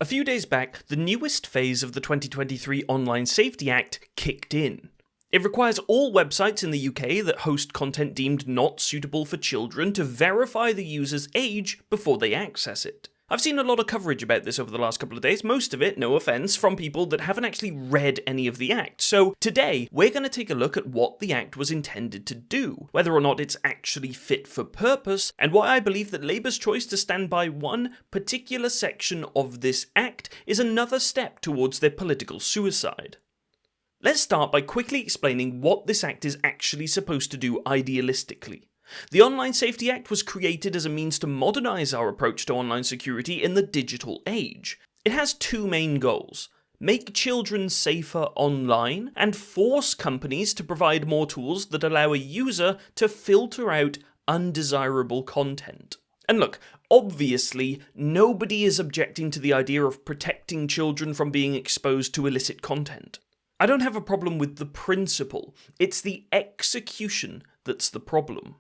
A few days back, the newest phase of the 2023 Online Safety Act kicked in. It requires all websites in the UK that host content deemed not suitable for children to verify the user's age before they access it. I've seen a lot of coverage about this over the last couple of days, most of it, no offence, from people that haven't actually read any of the Act. So today, we're going to take a look at what the Act was intended to do, whether or not it's actually fit for purpose, and why I believe that Labour's choice to stand by one particular section of this Act is another step towards their political suicide. Let's start by quickly explaining what this Act is actually supposed to do idealistically. The Online Safety Act was created as a means to modernise our approach to online security in the digital age. It has two main goals: make children safer online, and force companies to provide more tools that allow a user to filter out undesirable content. And look, obviously, nobody is objecting to the idea of protecting children from being exposed to illicit content. I don't have a problem with the principle, it's the execution that's the problem.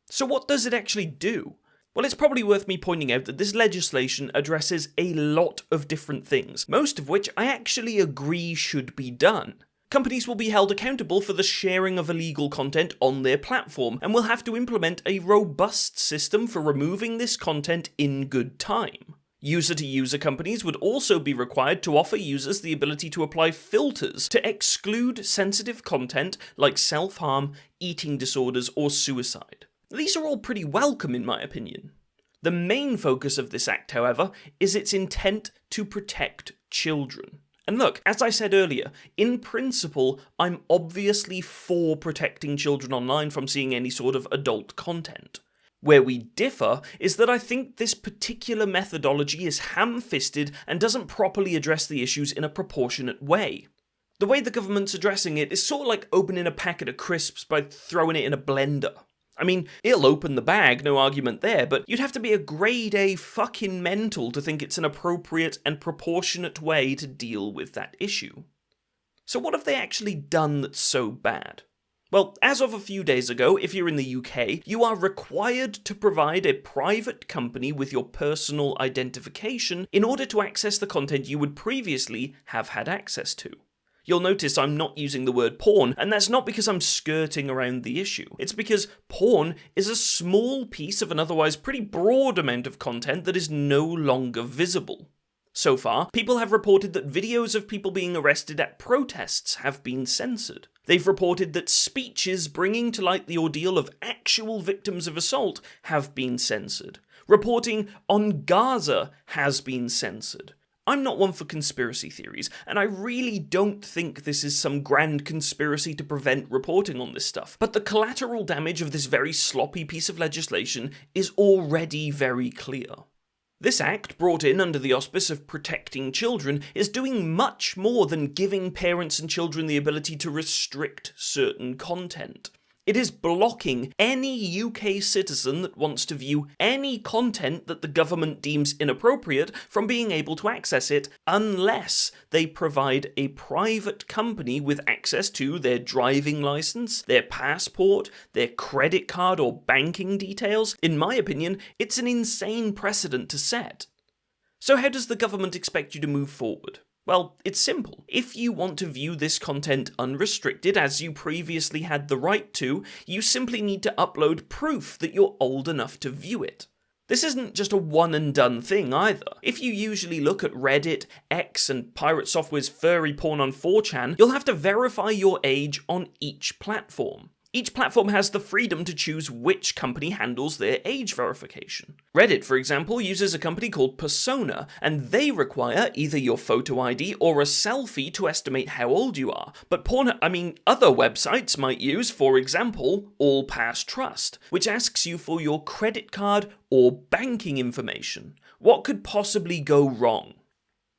So what does it actually do? Well, it's probably worth me pointing out that this legislation addresses a lot of different things, most of which I actually agree should be done. Companies will be held accountable for the sharing of illegal content on their platform, and will have to implement a robust system for removing this content in good time. User-to-user companies would also be required to offer users the ability to apply filters to exclude sensitive content like self-harm, eating disorders, or suicide. These are all pretty welcome in my opinion. The main focus of this Act, however, is its intent to protect children. And look, as I said earlier, in principle, I'm obviously for protecting children online from seeing any sort of adult content. Where we differ is that I think this particular methodology is ham-fisted and doesn't properly address the issues in a proportionate way. The way the government's addressing it is sort of like opening a packet of crisps by throwing it in a blender. I mean, it'll open the bag, no argument there, but you'd have to be a grade A fucking mental to think it's an appropriate and proportionate way to deal with that issue. So what have they actually done that's so bad? Well, as of a few days ago, if you're in the UK, you are required to provide a private company with your personal identification in order to access the content you would previously have had access to. You'll notice I'm not using the word porn, and that's not because I'm skirting around the issue. It's because porn is a small piece of an otherwise pretty broad amount of content that is no longer visible. So far, people have reported that videos of people being arrested at protests have been censored. They've reported that speeches bringing to light the ordeal of actual victims of assault have been censored. Reporting on Gaza has been censored. I'm not one for conspiracy theories, and I really don't think this is some grand conspiracy to prevent reporting on this stuff, but the collateral damage of this very sloppy piece of legislation is already very clear. This Act, brought in under the auspice of protecting children, is doing much more than giving parents and children the ability to restrict certain content. It is blocking any UK citizen that wants to view any content that the government deems inappropriate from being able to access it unless they provide a private company with access to their driving license, their passport, their credit card or banking details. In my opinion, it's an insane precedent to set. So how does the government expect you to move forward? Well, it's simple. If you want to view this content unrestricted, as you previously had the right to, you simply need to upload proof that you're old enough to view it. This isn't just a one and done thing either. If you usually look at Reddit, X, and Pirate Software's furry porn on 4chan, you'll have to verify your age on each platform. Each platform has the freedom to choose which company handles their age verification. Reddit, for example, uses a company called Persona, and they require either your photo ID or a selfie to estimate how old you are. But other websites might use, for example, All Pass Trust, which asks you for your credit card or banking information. What could possibly go wrong?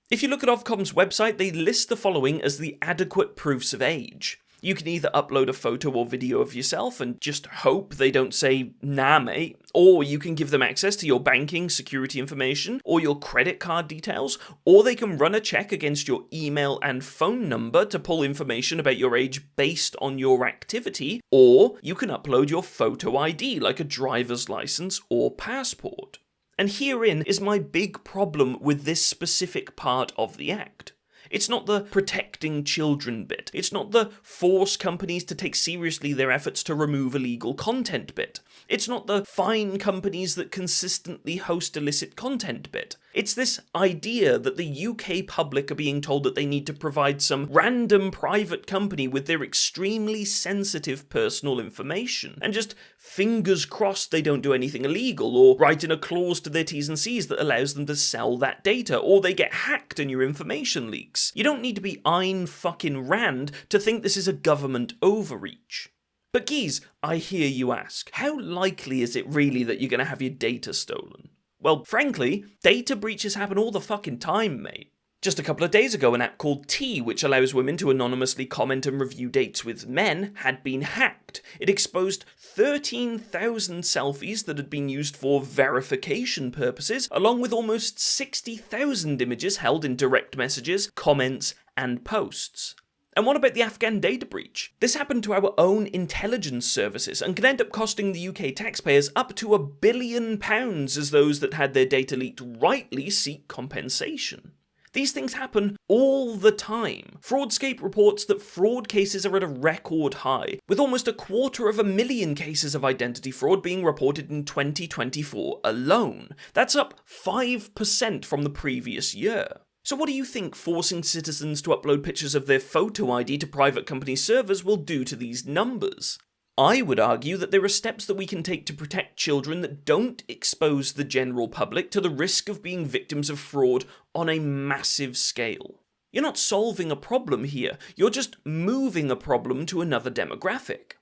If you look at Ofcom's website, they list the following as the adequate proofs of age. You can either upload a photo or video of yourself and just hope they don't say, nah mate, or you can give them access to your banking security information or your credit card details, or they can run a check against your email and phone number to pull information about your age based on your activity, or you can upload your photo ID like a driver's license or passport. And herein is my big problem with this specific part of the Act. It's not the protecting children bit. It's not the force companies to take seriously their efforts to remove illegal content bit. It's not the fine companies that consistently host illicit content bit. It's this idea that the UK public are being told that they need to provide some random private company with their extremely sensitive personal information, and just fingers crossed they don't do anything illegal, or write in a clause to their T's and C's that allows them to sell that data, or they get hacked and your information leaks. You don't need to be Ayn fucking Rand to think this is a government overreach. But geez, I hear you ask, how likely is it really that you're going to have your data stolen? Well, frankly, data breaches happen all the fucking time, mate. Just a couple of days ago, an app called T, which allows women to anonymously comment and review dates with men, had been hacked. It exposed 13,000 selfies that had been used for verification purposes, along with almost 60,000 images held in direct messages, comments, and posts. And what about the Afghan data breach? This happened to our own intelligence services and could end up costing the UK taxpayers up to £1 billion as those that had their data leaked rightly seek compensation. These things happen all the time. Fraudscape reports that fraud cases are at a record high, with almost 250,000 cases of identity fraud being reported in 2024 alone. That's up 5% from the previous year. So what do you think forcing citizens to upload pictures of their photo ID to private company servers will do to these numbers? I would argue that there are steps that we can take to protect children that don't expose the general public to the risk of being victims of fraud on a massive scale. You're not solving a problem here, you're just moving a problem to another demographic.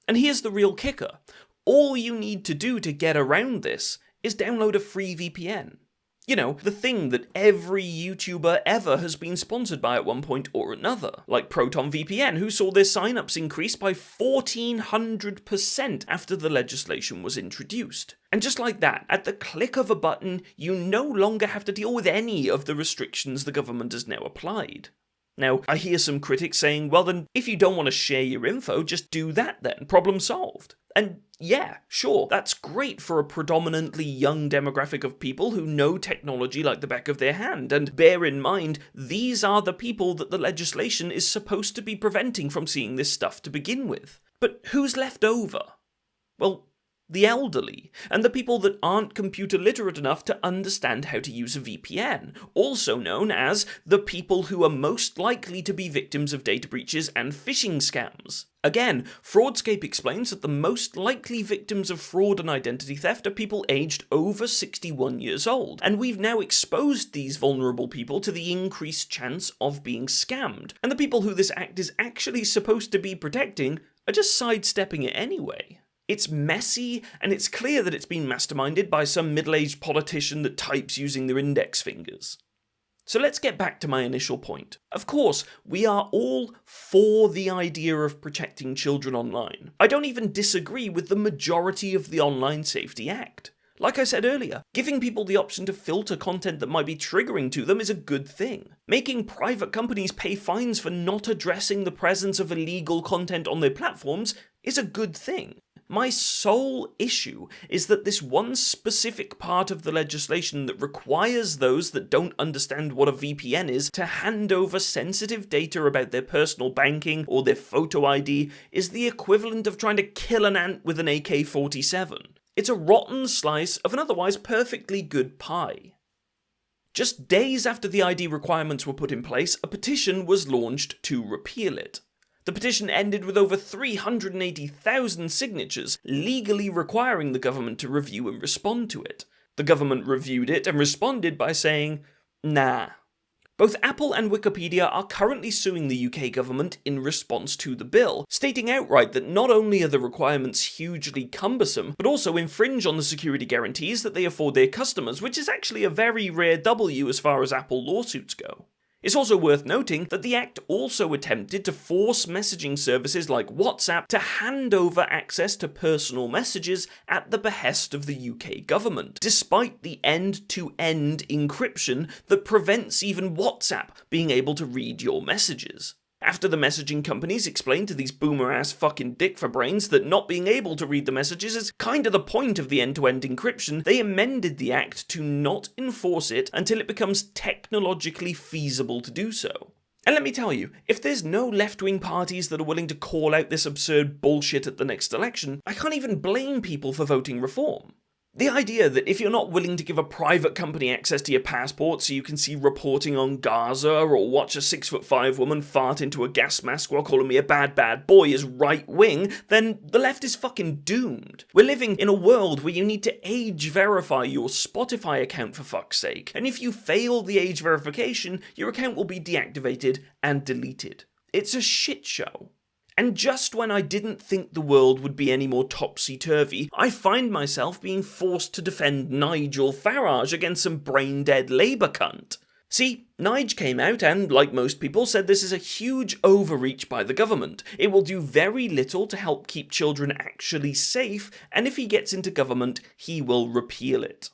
And here's the real kicker. All you need to do to get around this is download a free VPN. You know, the thing that every YouTuber ever has been sponsored by at one point or another, like Proton VPN, who saw their signups increase by 1,400% after the legislation was introduced. And just like that, at the click of a button, you no longer have to deal with any of the restrictions the government has now applied. Now, I hear some critics saying, well then, if you don't want to share your info, just do that then, problem solved. And yeah, sure, that's great for a predominantly young demographic of people who know technology like the back of their hand, and bear in mind, these are the people that the legislation is supposed to be preventing from seeing this stuff to begin with. But who's left over? Well, the elderly, and the people that aren't computer literate enough to understand how to use a VPN, also known as the people who are most likely to be victims of data breaches and phishing scams. Again, Fraudscape explains that the most likely victims of fraud and identity theft are people aged over 61 years old, and we've now exposed these vulnerable people to the increased chance of being scammed, and the people who this act is actually supposed to be protecting are just sidestepping it anyway. It's messy, and it's clear that it's been masterminded by some middle-aged politician that types using their index fingers. So let's get back to my initial point. Of course, we are all for the idea of protecting children online. I don't even disagree with the majority of the Online Safety Act. Like I said earlier, giving people the option to filter content that might be triggering to them is a good thing. Making private companies pay fines for not addressing the presence of illegal content on their platforms is a good thing. My sole issue is that this one specific part of the legislation that requires those that don't understand what a VPN is to hand over sensitive data about their personal banking or their photo ID is the equivalent of trying to kill an ant with an AK-47. It's a rotten slice of an otherwise perfectly good pie. Just days after the ID requirements were put in place, a petition was launched to repeal it. The petition ended with over 380,000 signatures, legally requiring the government to review and respond to it. The government reviewed it and responded by saying, nah. Both Apple and Wikipedia are currently suing the UK government in response to the bill, stating outright that not only are the requirements hugely cumbersome, but also infringe on the security guarantees that they afford their customers, which is actually a very rare W as far as Apple lawsuits go. It's also worth noting that the Act also attempted to force messaging services like WhatsApp to hand over access to personal messages at the behest of the UK government, despite the end-to-end encryption that prevents even WhatsApp being able to read your messages. After the messaging companies explained to these boomer-ass fucking dick-for-brains that not being able to read the messages is kinda the point of the end-to-end encryption, they amended the act to not enforce it until it becomes technologically feasible to do so. And let me tell you, if there's no left-wing parties that are willing to call out this absurd bullshit at the next election, I can't even blame people for voting reform. The idea that if you're not willing to give a private company access to your passport so you can see reporting on Gaza or watch a 6'5" woman fart into a gas mask while calling me a bad boy is right-wing, then the left is fucking doomed. We're living in a world where you need to age verify your Spotify account for fuck's sake, and if you fail the age verification, your account will be deactivated and deleted. It's a shit show. And just when I didn't think the world would be any more topsy-turvy, I find myself being forced to defend Nigel Farage against some brain-dead Labour cunt. See, Nige came out and, like most people, said this is a huge overreach by the government. It will do very little to help keep children actually safe, and if he gets into government, he will repeal it.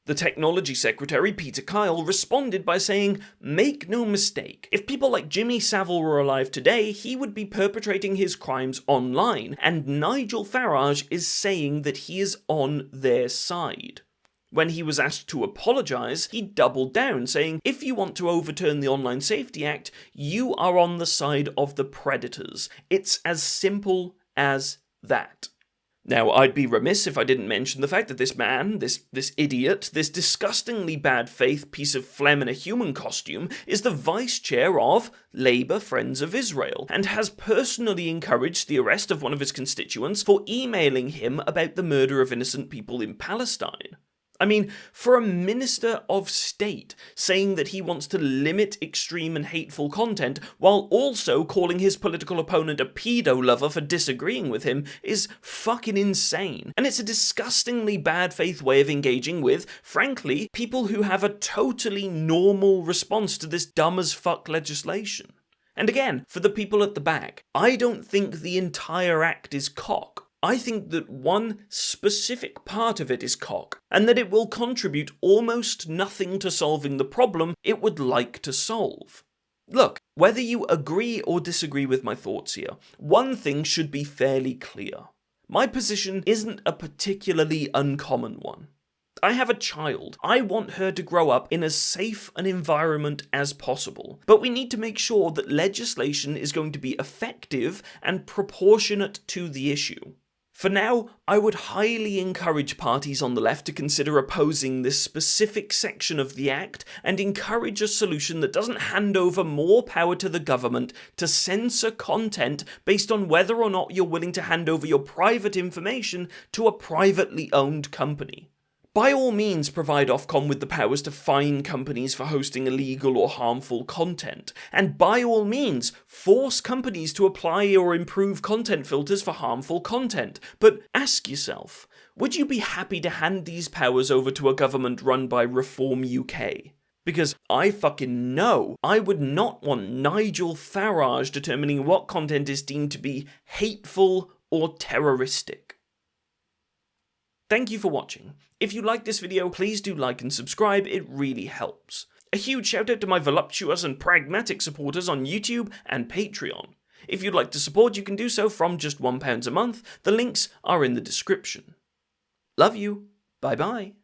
The Technology Secretary, Peter Kyle, responded by saying, "Make no mistake, if people like Jimmy Savile were alive today, he would be perpetrating his crimes online, and Nigel Farage is saying that he is on their side." When he was asked to apologise, he doubled down, saying, "If you want to overturn the Online Safety Act, you are on the side of the predators. It's as simple as that." Now, I'd be remiss if I didn't mention the fact that this man, this idiot, this disgustingly bad faith piece of phlegm in a human costume, is the vice chair of Labour Friends of Israel, and has personally encouraged the arrest of one of his constituents for emailing him about the murder of innocent people in Palestine. I mean, for a minister of state saying that he wants to limit extreme and hateful content while also calling his political opponent a pedo lover for disagreeing with him is fucking insane. And it's a disgustingly bad faith way of engaging with, frankly, people who have a totally normal response to this dumb as fuck legislation. And again, for the people at the back, I don't think the entire act is cock. I think that one specific part of it is cock, and that it will contribute almost nothing to solving the problem it would like to solve. Look, whether you agree or disagree with my thoughts here, one thing should be fairly clear. My position isn't a particularly uncommon one. I have a child. I want her to grow up in as safe an environment as possible. But we need to make sure that legislation is going to be effective and proportionate to the issue. For now, I would highly encourage parties on the left to consider opposing this specific section of the Act and encourage a solution that doesn't hand over more power to the government to censor content based on whether or not you're willing to hand over your private information to a privately owned company. By all means, provide Ofcom with the powers to fine companies for hosting illegal or harmful content, and by all means, force companies to apply or improve content filters for harmful content. But ask yourself, would you be happy to hand these powers over to a government run by Reform UK? Because I fucking know I would not want Nigel Farage determining what content is deemed to be hateful or terroristic. Thank you for watching. If you liked this video, please do like and subscribe, it really helps. A huge shout out to my voluptuous and pragmatic supporters on YouTube and Patreon. If you'd like to support, you can do so from just £1 a month. The links are in the description. Love you. Bye bye.